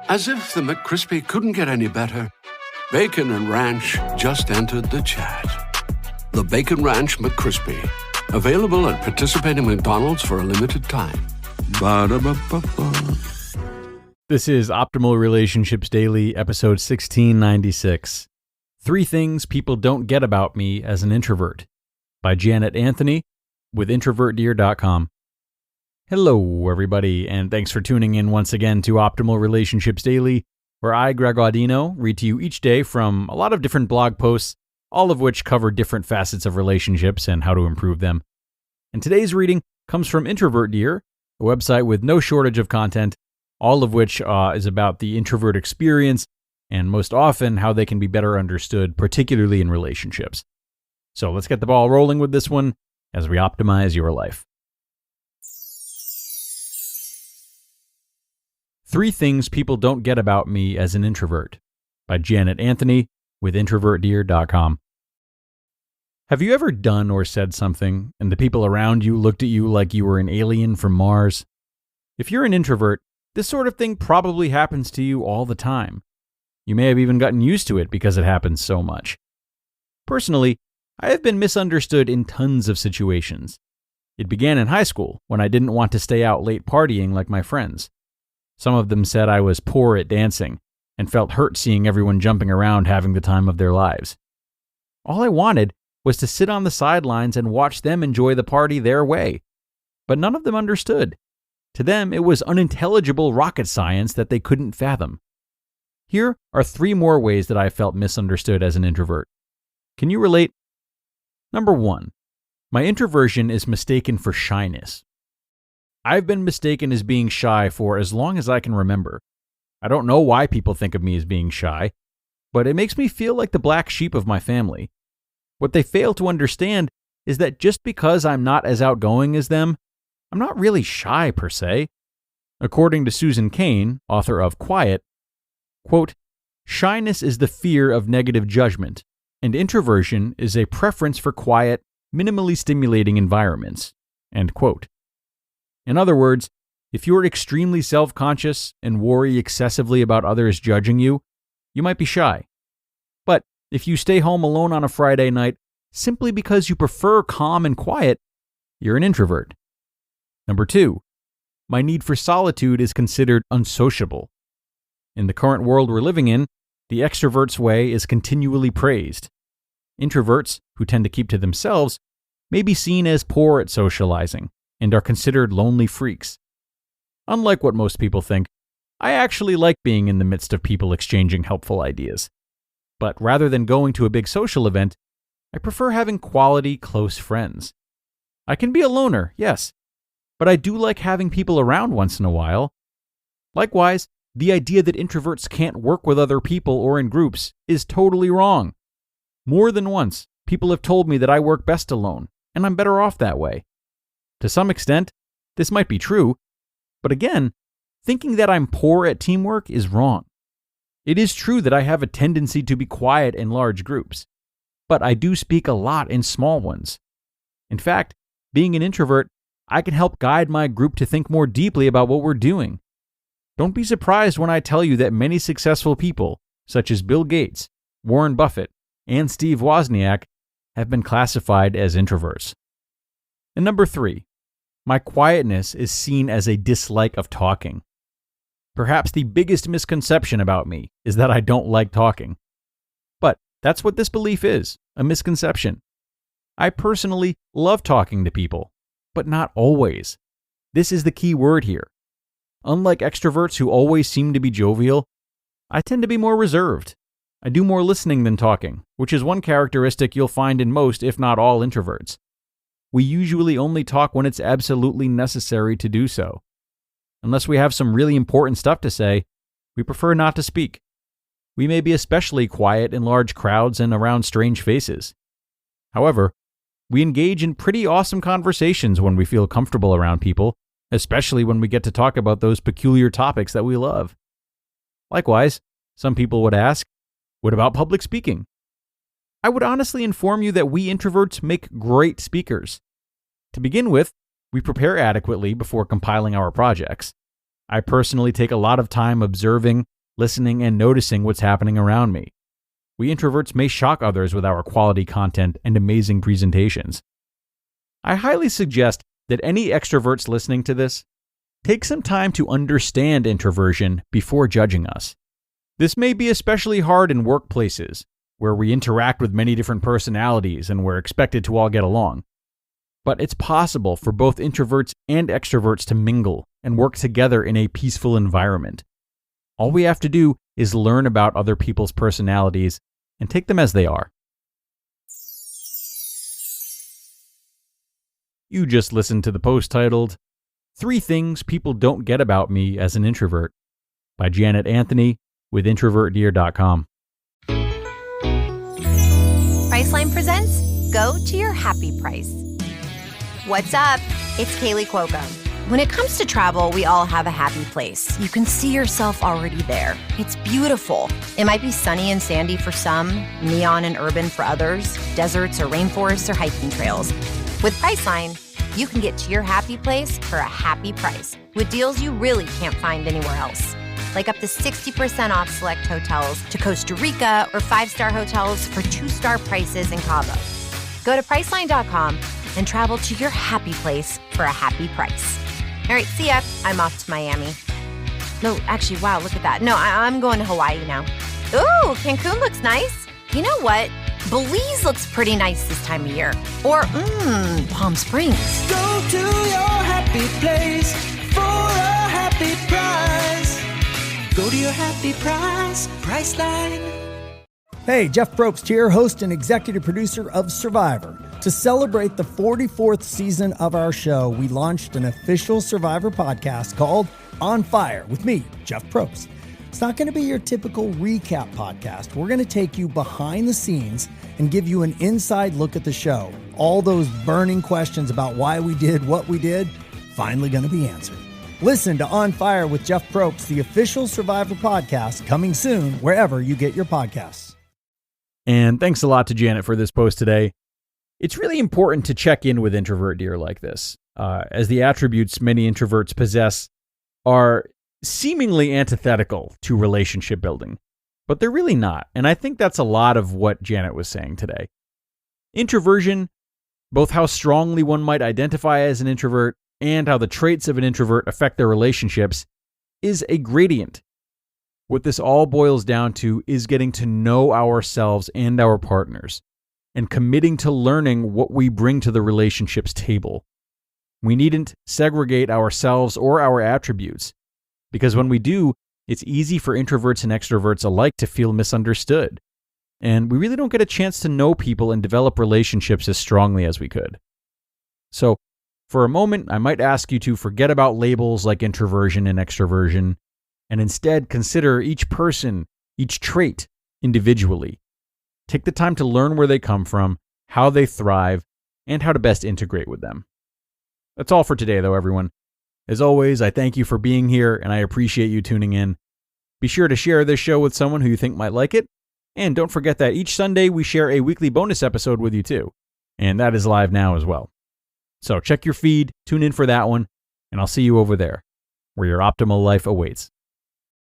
As if the McCrispy couldn't get any better, Bacon and Ranch just entered the chat. The Bacon Ranch McCrispy, available at participating McDonald's for a limited time. Ba-da-ba-ba-ba. This is Optimal Relationships Daily, episode 1696. 3 Things People Don't Get About Me as an Introvert, by Janet Anthony with introvertdear.com. Hello, everybody, and thanks for tuning in once again to Optimal Relationships Daily, where I, Greg Audino, read to you each day from a lot of different blog posts, all of which cover different facets of relationships and how to improve them. And today's reading comes from Introvert Dear, a website with no shortage of content, all of which is about the introvert experience and most often how they can be better understood, particularly in relationships. So let's get the ball rolling with this one as we optimize your life. 3 Things People Don't Get About Me as an Introvert, by Janet Anthony with introvertdear.com. Have you ever done or said something and the people around you looked at you like you were an alien from Mars? If you're an introvert, this sort of thing probably happens to you all the time. You may have even gotten used to it because it happens so much. Personally, I have been misunderstood in tons of situations. It began in high school when I didn't want to stay out late partying like my friends. Some of them said I was poor at dancing and felt hurt seeing everyone jumping around having the time of their lives. All I wanted was to sit on the sidelines and watch them enjoy the party their way. But none of them understood. To them, it was unintelligible rocket science that they couldn't fathom. Here are 3 more ways that I felt misunderstood as an introvert. Can you relate? Number 1. My introversion is mistaken for shyness. I've been mistaken as being shy for as long as I can remember. I don't know why people think of me as being shy, but it makes me feel like the black sheep of my family. What they fail to understand is that just because I'm not as outgoing as them, I'm not really shy per se. According to Susan Cain, author of Quiet, quote, "Shyness is the fear of negative judgment, and introversion is a preference for quiet, minimally stimulating environments." End quote. In other words, if you're extremely self-conscious and worry excessively about others judging you, you might be shy. But if you stay home alone on a Friday night simply because you prefer calm and quiet, you're an introvert. Number 2, my need for solitude is considered unsociable. In the current world we're living in, the extrovert's way is continually praised. Introverts, who tend to keep to themselves, may be seen as poor at socializing and are considered lonely freaks. Unlike what most people think, I actually like being in the midst of people exchanging helpful ideas. But rather than going to a big social event, I prefer having quality, close friends. I can be a loner, yes, but I do like having people around once in a while. Likewise, the idea that introverts can't work with other people or in groups is totally wrong. More than once, people have told me that I work best alone, and I'm better off that way. To some extent, this might be true, but again, thinking that I'm poor at teamwork is wrong. It is true that I have a tendency to be quiet in large groups, but I do speak a lot in small ones. In fact, being an introvert, I can help guide my group to think more deeply about what we're doing. Don't be surprised when I tell you that many successful people, such as Bill Gates, Warren Buffett, and Steve Wozniak, have been classified as introverts. And number 3, my quietness is seen as a dislike of talking. Perhaps the biggest misconception about me is that I don't like talking. But that's what this belief is, a misconception. I personally love talking to people, but not always. This is the key word here. Unlike extroverts who always seem to be jovial, I tend to be more reserved. I do more listening than talking, which is one characteristic you'll find in most, if not all, introverts. We usually only talk when it's absolutely necessary to do so. Unless we have some really important stuff to say, we prefer not to speak. We may be especially quiet in large crowds and around strange faces. However, we engage in pretty awesome conversations when we feel comfortable around people, especially when we get to talk about those peculiar topics that we love. Likewise, some people would ask, what about public speaking? I would honestly inform you that we introverts make great speakers. To begin with, we prepare adequately before compiling our projects. I personally take a lot of time observing, listening and noticing what's happening around me. We introverts may shock others with our quality content and amazing presentations. I highly suggest that any extroverts listening to this take some time to understand introversion before judging us. This may be especially hard in workplaces, where we interact with many different personalities and we're expected to all get along. But it's possible for both introverts and extroverts to mingle and work together in a peaceful environment. All we have to do is learn about other people's personalities and take them as they are. You just listened to the post titled, 3 Things People Don't Get About Me as an Introvert by Janet Anthony with introvertdear.com. Priceline presents Go to Your Happy Price. What's up? It's Kaylee Cuoco. When it comes to travel, we all have a happy place. You can see yourself already there. It's beautiful. It might be sunny and sandy for some, neon and urban for others, deserts or rainforests or hiking trails. With Priceline, you can get to your happy place for a happy price with deals you really can't find anywhere else. Like up to 60% off select hotels to Costa Rica or 5-star hotels for 2-star prices in Cabo. Go to Priceline.com and travel to your happy place for a happy price. All right, see ya. I'm off to Miami. No, actually, wow, look at that. No, I'm going to Hawaii now. Ooh, Cancun looks nice. You know what? Belize looks pretty nice this time of year. Or, Palm Springs. Go to your happy place for a happy price. Go to your happy price, Priceline. Hey, Jeff Probst here, host and executive producer of Survivor. To celebrate the 44th season of our show, we launched an official Survivor podcast called On Fire with me, Jeff Probst. It's not going to be your typical recap podcast. We're going to take you behind the scenes and give you an inside look at the show. All those burning questions about why we did what we did, finally going to be answered. Listen to On Fire with Jeff Probst, the official Survivor podcast, coming soon wherever you get your podcasts. And thanks a lot to Janet for this post today. It's really important to check in with Introvert Dear like this, as the attributes many introverts possess are seemingly antithetical to relationship building, but they're really not. And I think that's a lot of what Janet was saying today. Introversion, both how strongly one might identify as an introvert and how the traits of an introvert affect their relationships, is a gradient. What this all boils down to is getting to know ourselves and our partners, and committing to learning what we bring to the relationship's table. We needn't segregate ourselves or our attributes, because when we do, it's easy for introverts and extroverts alike to feel misunderstood, and we really don't get a chance to know people and develop relationships as strongly as we could. So, for a moment, I might ask you to forget about labels like introversion and extroversion, and instead consider each person, each trait, individually. Take the time to learn where they come from, how they thrive, and how to best integrate with them. That's all for today, though, everyone. As always, I thank you for being here, and I appreciate you tuning in. Be sure to share this show with someone who you think might like it, and don't forget that each Sunday we share a weekly bonus episode with you too, and that is live now as well. So check your feed, tune in for that one, and I'll see you over there, where your optimal life awaits.